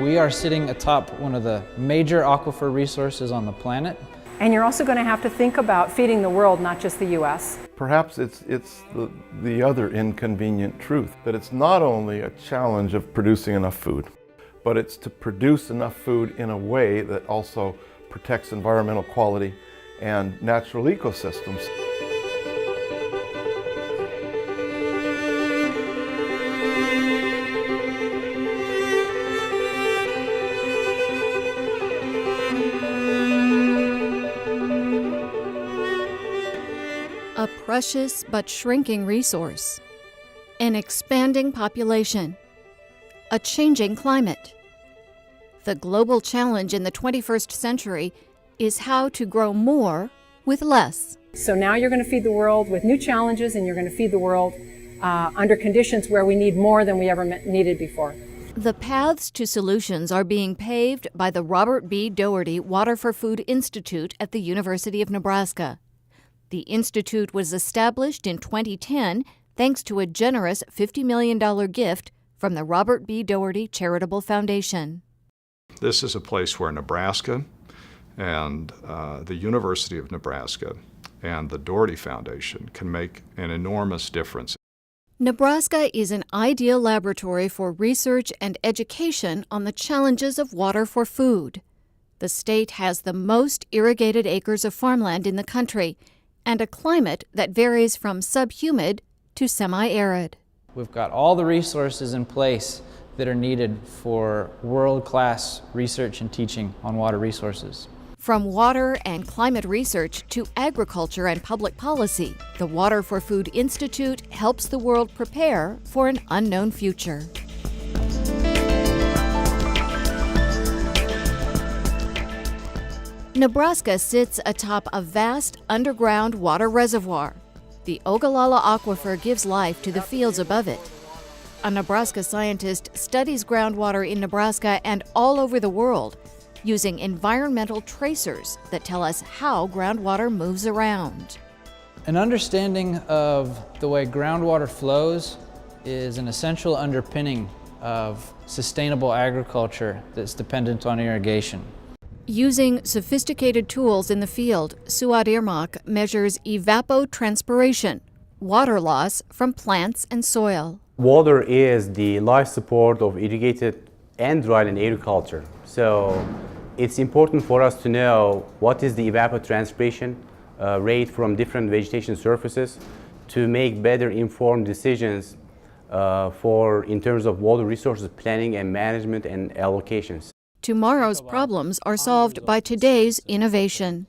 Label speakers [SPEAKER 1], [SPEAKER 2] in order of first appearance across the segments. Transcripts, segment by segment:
[SPEAKER 1] We are sitting atop one of the major aquifer resources on the planet.
[SPEAKER 2] And you're also going to have to think about feeding the world, not just the U.S.
[SPEAKER 3] Perhaps it's the other inconvenient truth, that it's not only a challenge of producing enough food, but it's to produce enough food in a way that also protects environmental quality and natural ecosystems.
[SPEAKER 4] A precious but shrinking resource, an expanding population, a changing climate. The global challenge in the 21st century is how to grow more with less.
[SPEAKER 2] So now you're going to feed the world with new challenges, and you're going to feed the world under conditions where we need more than we ever needed before.
[SPEAKER 4] The paths to solutions are being paved by the Robert B. Doherty Water for Food Institute at the University of Nebraska. The institute was established in 2010 thanks to a generous $50 million gift from the Robert B. Doherty Charitable Foundation.
[SPEAKER 5] This is a place where Nebraska and the University of Nebraska and the Doherty Foundation can make an enormous difference.
[SPEAKER 4] Nebraska is an ideal laboratory for research and education on the challenges of water for food. The state has the most irrigated acres of farmland in the country and a climate that varies from subhumid to semi-arid.
[SPEAKER 1] We've got all the resources in place that are needed for world-class research and teaching on water resources.
[SPEAKER 4] From water and climate research to agriculture and public policy, the Water for Food Institute helps the world prepare for an unknown future. Nebraska sits atop a vast underground water reservoir. The Ogallala Aquifer gives life to the fields above it. A Nebraska scientist studies groundwater in Nebraska and all over the world using environmental tracers that tell us how groundwater moves around.
[SPEAKER 1] An understanding of the way groundwater flows is an essential underpinning of sustainable agriculture that's dependent on irrigation.
[SPEAKER 4] Using sophisticated tools in the field, Suad Irmak measures evapotranspiration, water loss from plants and soil.
[SPEAKER 6] Water is the life support of irrigated and dryland agriculture. So it's important for us to know what is the evapotranspiration rate from different vegetation surfaces to make better informed decisions in terms of water resources planning and management and allocations.
[SPEAKER 4] Tomorrow's problems are solved by today's innovation.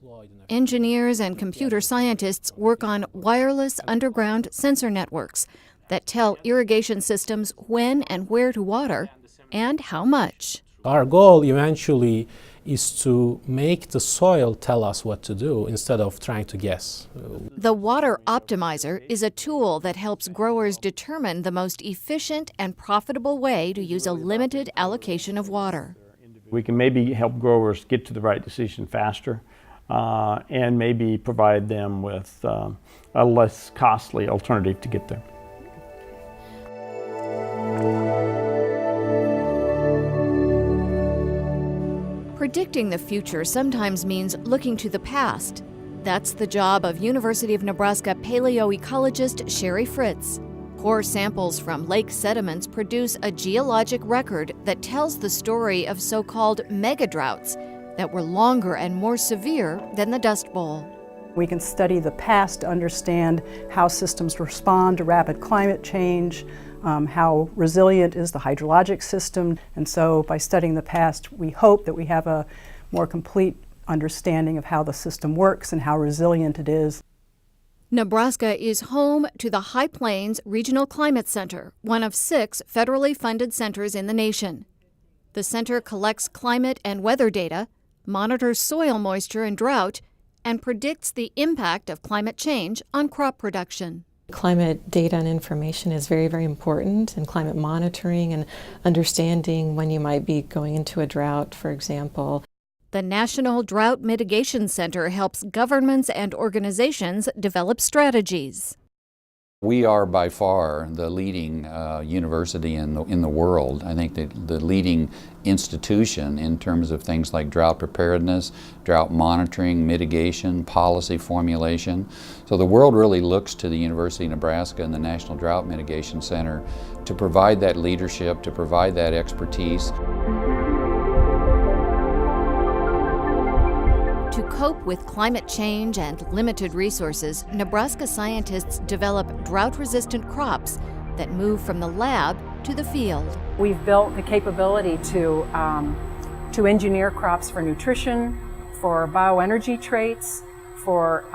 [SPEAKER 4] Engineers and computer scientists work on wireless underground sensor networks that tell irrigation systems when and where to water and how much.
[SPEAKER 7] Our goal eventually is to make the soil tell us what to do instead of trying to guess.
[SPEAKER 4] The Water Optimizer is a tool that helps growers determine the most efficient and profitable way to use a limited allocation of water.
[SPEAKER 8] We can maybe help growers get to the right decision faster and maybe provide them with a less costly alternative to get there.
[SPEAKER 4] Predicting the future sometimes means looking to the past. That's the job of University of Nebraska paleoecologist SHERI FRITZ. Core samples from lake sediments produce a geologic record that tells the story of so-called megadroughts that were longer and more severe than the Dust Bowl.
[SPEAKER 2] We can study the past to understand how systems respond to rapid climate change, how resilient is the hydrologic system. And so by studying the past, we hope that we have a more complete understanding of how the system works and how resilient it is.
[SPEAKER 4] Nebraska is home to the High Plains Regional Climate Center, one of 6 federally funded centers in the nation. The center collects climate and weather data, monitors soil moisture and drought, and predicts the impact of climate change on crop production.
[SPEAKER 9] Climate data and information is very, very important, and climate monitoring and understanding when you might be going into a drought, for example.
[SPEAKER 4] The National Drought Mitigation Center helps governments and organizations develop strategies.
[SPEAKER 10] We are by far the leading university in the world. I think the leading institution in terms of things like drought preparedness, drought monitoring, mitigation, policy formulation. So the world really looks to the University of Nebraska and the National Drought Mitigation Center to provide that leadership, to provide that expertise.
[SPEAKER 4] To cope with climate change and limited resources, Nebraska scientists develop drought-resistant crops that move from the lab to the field.
[SPEAKER 11] We've built the capability to engineer crops for nutrition, for bioenergy traits, for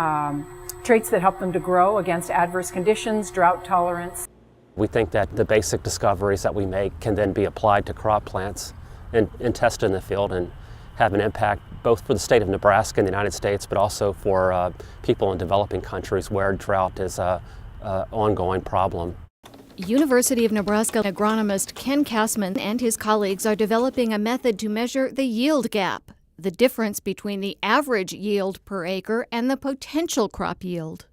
[SPEAKER 11] traits that help them to grow against adverse conditions, drought tolerance.
[SPEAKER 12] We think that the basic discoveries that we make can then be applied to crop plants and tested in the field and have an impact both for the state of Nebraska and the United States, but also for people in developing countries where drought is an ongoing problem.
[SPEAKER 4] University of Nebraska agronomist Ken CASSMAN and his colleagues are developing a method to measure the yield gap, the difference between the average yield per acre and the potential crop yield.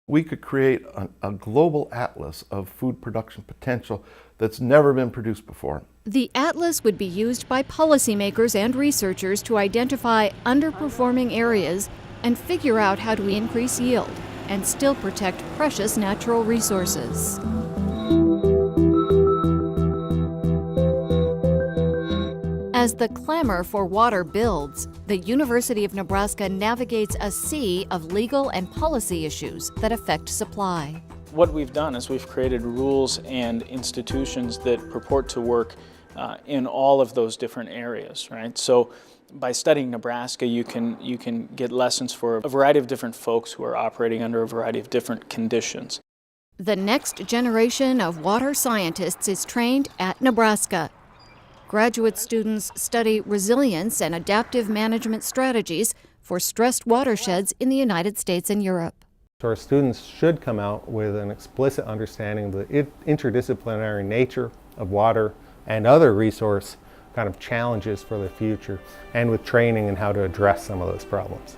[SPEAKER 3] We could create a global atlas of food production potential that's never been produced before.
[SPEAKER 4] The atlas would be used by policymakers and researchers to identify underperforming areas and figure out how to increase yield and still protect precious natural resources. As the clamor for water builds, the University of Nebraska navigates a sea of legal and policy issues that affect supply.
[SPEAKER 13] What we've done is we've created rules and institutions that purport to work in all of those different areas, right? So by studying Nebraska, you can get lessons for a variety of different folks who are operating under a variety of different conditions.
[SPEAKER 4] The next generation of water scientists is trained at Nebraska. Graduate students study resilience and adaptive management strategies for stressed watersheds in the United States and Europe.
[SPEAKER 14] So our students should come out with an explicit understanding of the interdisciplinary nature of water and other resource kind of challenges for the future, and with training in how to address some of those problems.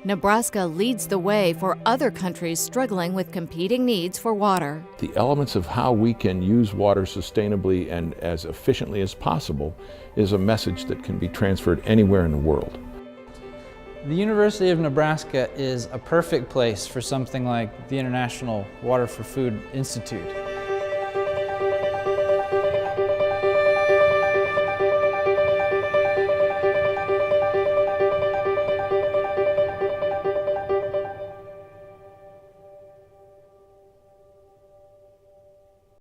[SPEAKER 4] Nebraska leads the way for other countries struggling with competing needs for water.
[SPEAKER 15] The elements of how we can use water sustainably and as efficiently as possible is a message that can be transferred anywhere in the world.
[SPEAKER 1] The University of Nebraska is a perfect place for something like the International Water for Food Institute.